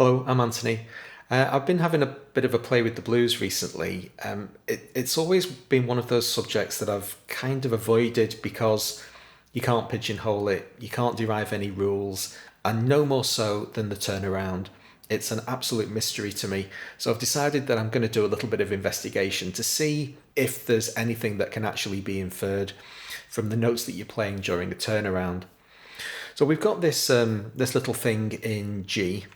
Hello, I'm Anthony. I've been having a bit of a play with the blues recently. It's always been one of those subjects that I've kind of avoided because you can't pigeonhole it, you can't derive any rules, and no more so than the turnaround. It's an absolute mystery to me. So I've decided that I'm going to do a little bit of investigation to see if there's anything that can actually be inferred from the notes that you're playing during a turnaround. So we've got this little thing in G.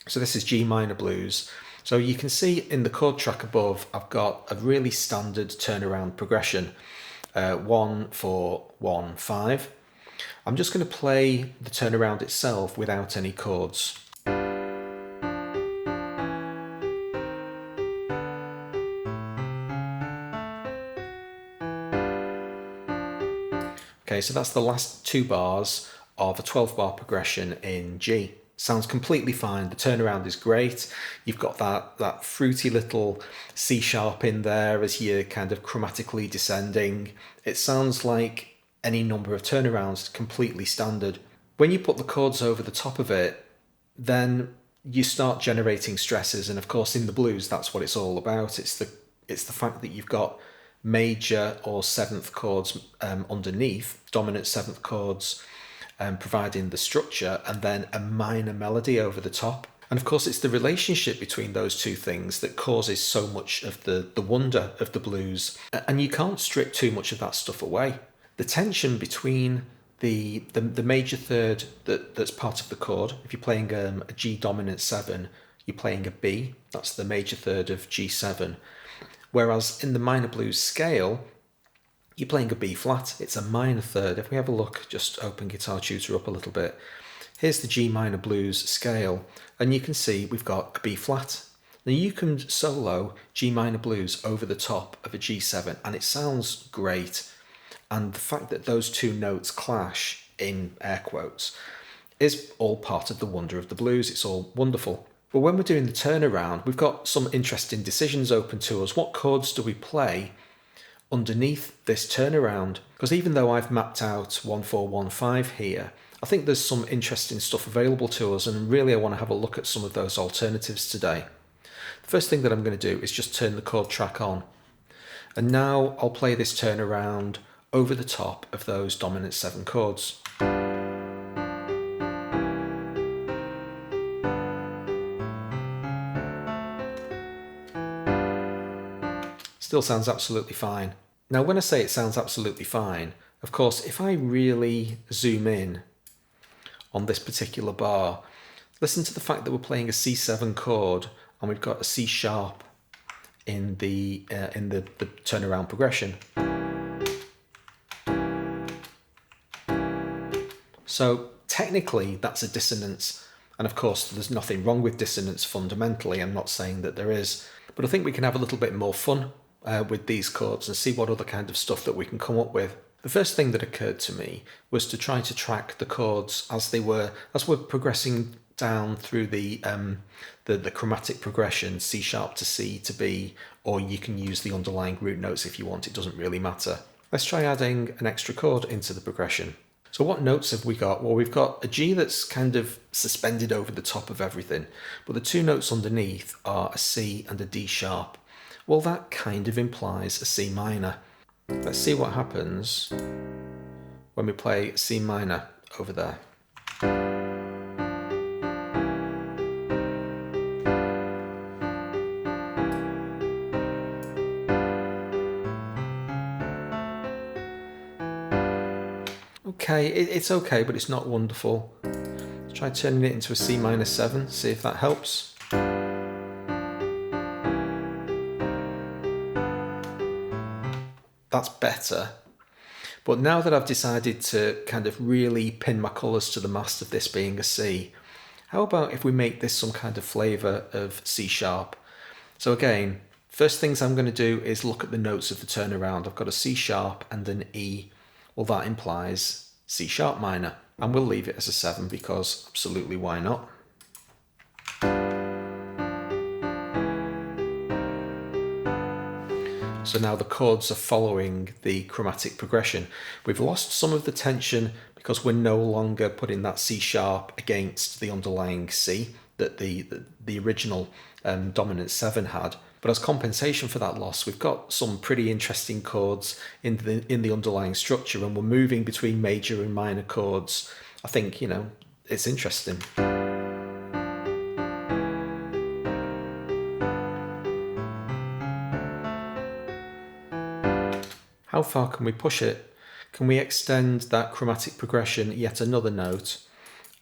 So this is G minor blues. So you can see in the chord track above, I've got a really standard turnaround progression. 1, 4, 1, 5. I'm just going to play the turnaround itself without any chords. Okay, so that's the last 2 bars of a 12-bar progression in G. Sounds completely fine. The turnaround is great. You've got that fruity little C sharp in there as you're kind of chromatically descending. It sounds like any number of turnarounds, completely standard. When you put the chords over the top of it, then you start generating stresses, and of course in the blues that's what it's all about. It's the fact that you've got major or 7th chords underneath, dominant 7th chords providing the structure, and then a minor melody over the top. And of course it's the relationship between those two things that causes so much of the wonder of the blues, and you can't strip too much of that stuff away. The tension between the major third that's part of the chord, if you're playing a G dominant 7, you're playing a B, that's the major third of G7. Whereas in the minor blues scale, you're playing a B flat, it's a minor third. If we have a look, just open Guitar Tutor up a little bit. Here's the G minor blues scale, and you can see we've got a B flat. Now you can solo G minor blues over the top of a G7, and it sounds great. And the fact that those two notes clash, in air quotes, is all part of the wonder of the blues. It's all wonderful. But when we're doing the turnaround, we've got some interesting decisions open to us. What chords do we play underneath this turnaround? Because even though I've mapped out 1, 4, 1, 5 here, I think there's some interesting stuff available to us, and really I want to have a look at some of those alternatives today. The first thing that I'm going to do is just turn the chord track on. And now I'll play this turnaround over the top of those dominant 7 chords. Still sounds absolutely fine. Now when I say it sounds absolutely fine, of course if I really zoom in on this particular bar, listen to the fact that we're playing a C7 chord and we've got a C sharp in the turnaround progression. So technically that's a dissonance, and of course there's nothing wrong with dissonance fundamentally, I'm not saying that there is, but I think we can have a little bit more fun with these chords and see what other kind of stuff that we can come up with. The first thing that occurred to me was to try to track the chords as we're progressing down through the chromatic progression, C sharp to C to B, or you can use the underlying root notes if you want, it doesn't really matter. Let's try adding an extra chord into the progression. So what notes have we got? Well, we've got a G that's kind of suspended over the top of everything, but the 2 notes underneath are a C and a D sharp. Well, that kind of implies a C minor. Let's see what happens when we play a C minor over there. Okay, it's okay, but it's not wonderful. Let's try turning it into a C minor 7, see if that helps. That's better. But now that I've decided to kind of really pin my colours to the mast of this being a C, how about if we make this some kind of flavour of C sharp? So again, first things I'm going to do is look at the notes of the turnaround. I've got a C sharp and an E. Well, that implies C sharp minor, and we'll leave it as a 7 because absolutely why not? So now the chords are following the chromatic progression. We've lost some of the tension because we're no longer putting that C sharp against the underlying C. that the original dominant 7 had. But as compensation for that loss, we've got some pretty interesting chords in the underlying structure, and we're moving between major and minor chords. I think, you know, it's interesting. How far can we push it? Can we extend that chromatic progression yet another note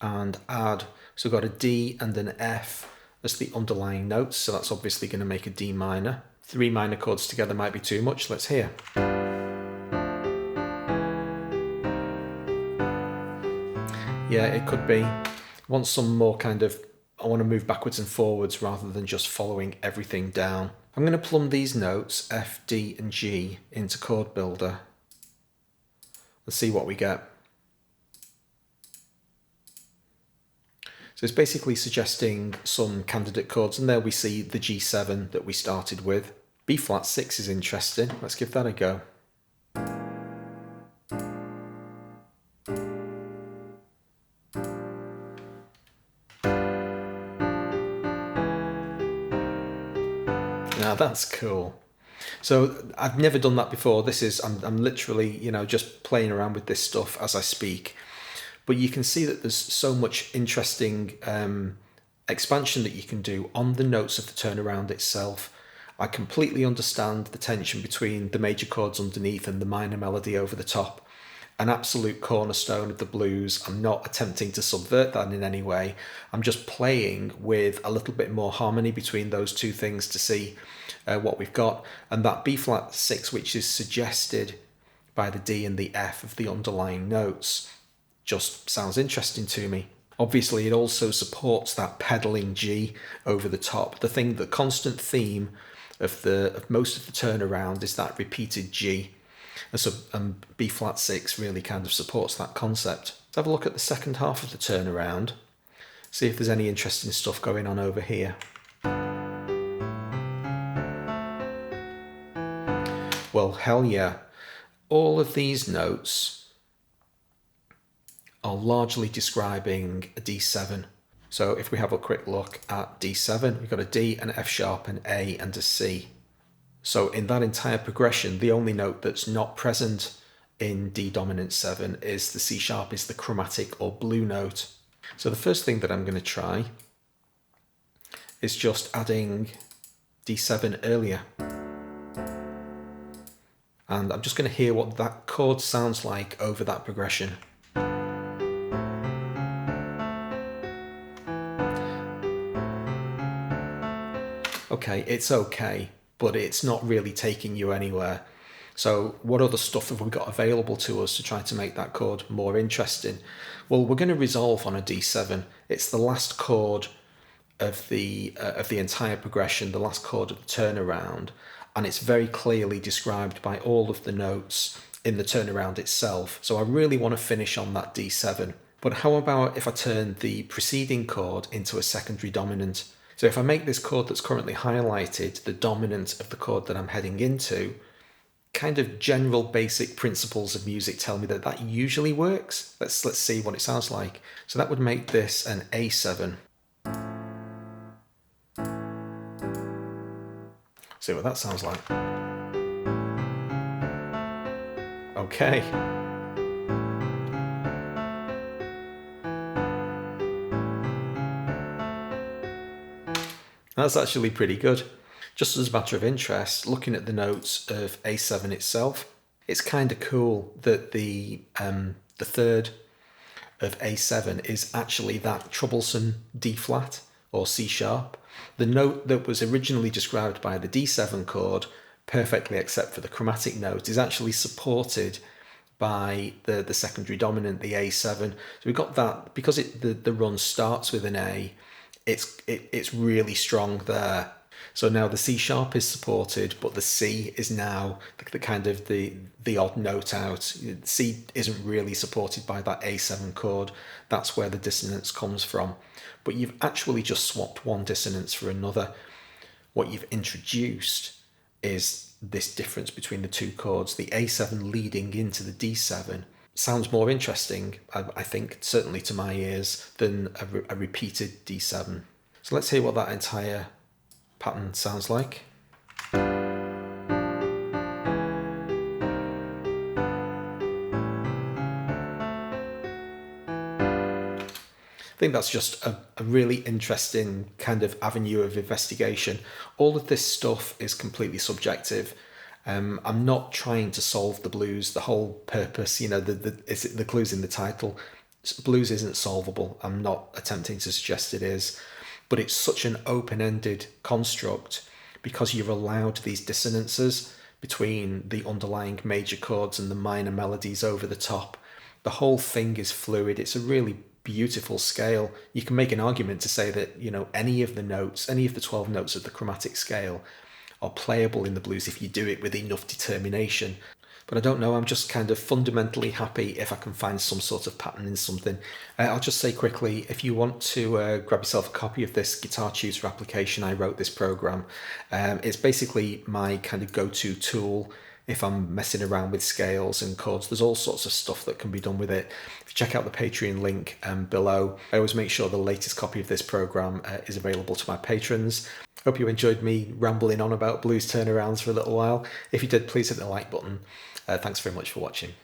and add, so we've got a D and an F as the underlying notes, so that's obviously going to make a D minor. 3 minor chords together might be too much. Let's hear. Yeah, it could be. I want some more kind of, I want to move backwards and forwards rather than just following everything down. I'm going to plumb these notes, F, D and G, into Chord Builder. Let's see what we get. So it's basically suggesting some candidate chords, and there we see the G7 that we started with. B flat 6 is interesting. Let's give that a go. Now that's cool. So I've never done that before. This is, I'm literally, you know, just playing around with this stuff as I speak. But you can see that there's so much interesting expansion that you can do on the notes of the turnaround itself. I completely understand the tension between the major chords underneath and the minor melody over the top. An absolute cornerstone of the blues. I'm not attempting to subvert that in any way. I'm just playing with a little bit more harmony between those two things to see what we've got. And that B flat 6, which is suggested by the D and the F of the underlying notes, just sounds interesting to me. Obviously, it also supports that pedaling G over the top. The constant theme of most of the turnaround is that repeated G. And so B flat 6 really kind of supports that concept. Let's have a look at the second half of the turnaround. See if there's any interesting stuff going on over here. Well, hell yeah. All of these notes are largely describing a D7. So if we have a quick look at D7, we've got a D, an F sharp, an A, and a C. So in that entire progression, the only note that's not present in D dominant 7 is the C sharp, is the chromatic or blue note. So the first thing that I'm going to try is just adding D7 earlier. And I'm just going to hear what that chord sounds like over that progression. Okay, it's okay, but it's not really taking you anywhere. So what other stuff have we got available to us to try to make that chord more interesting? Well, we're going to resolve on a D7. It's the last chord of the entire progression, the last chord of the turnaround, and it's very clearly described by all of the notes in the turnaround itself. So I really want to finish on that D7. But how about if I turn the preceding chord into a secondary dominant? So if I make this chord that's currently highlighted the dominant of the chord that I'm heading into, kind of general basic principles of music tell me that that usually works. Let's see what it sounds like. So that would make this an A7. See what that sounds like. Okay. That's actually pretty good. Just as a matter of interest, looking at the notes of A7 itself, it's kind of cool that the third of A7 is actually that troublesome D flat or C sharp. The note that was originally described by the D7 chord, perfectly except for the chromatic note, is actually supported by the secondary dominant, the A7. So we've got that, because the run starts with an A, it's really strong there. So now the C sharp is supported, but the C is now the kind of the odd note out. C isn't really supported by that A7 chord. That's where the dissonance comes from. But you've actually just swapped one dissonance for another. What you've introduced is this difference between the two chords. The A7 leading into the D7 sounds more interesting, I think, certainly to my ears, than a repeated D7. So let's hear what that entire pattern sounds like. I think that's just a really interesting kind of avenue of investigation. All of this stuff is completely subjective. I'm not trying to solve the blues. The whole purpose, you know, the clue's in the title. Blues isn't solvable. I'm not attempting to suggest it is, but it's such an open-ended construct because you're allowed these dissonances between the underlying major chords and the minor melodies over the top. The whole thing is fluid. It's a really beautiful scale. You can make an argument to say that, you know, any of the notes, any of the 12 notes of the chromatic scale are playable in the blues if you do it with enough determination. But I don't know, I'm just kind of fundamentally happy if I can find some sort of pattern in something. I'll just say quickly, if you want to grab yourself a copy of this Guitar Tutor application, I wrote this program. It's basically my kind of go-to tool if I'm messing around with scales and chords. There's all sorts of stuff that can be done with it. If you check out the Patreon link below, I always make sure the latest copy of this program is available to my patrons. Hope you enjoyed me rambling on about blues turnarounds for a little while. If you did, please hit the like button. Thanks very much for watching.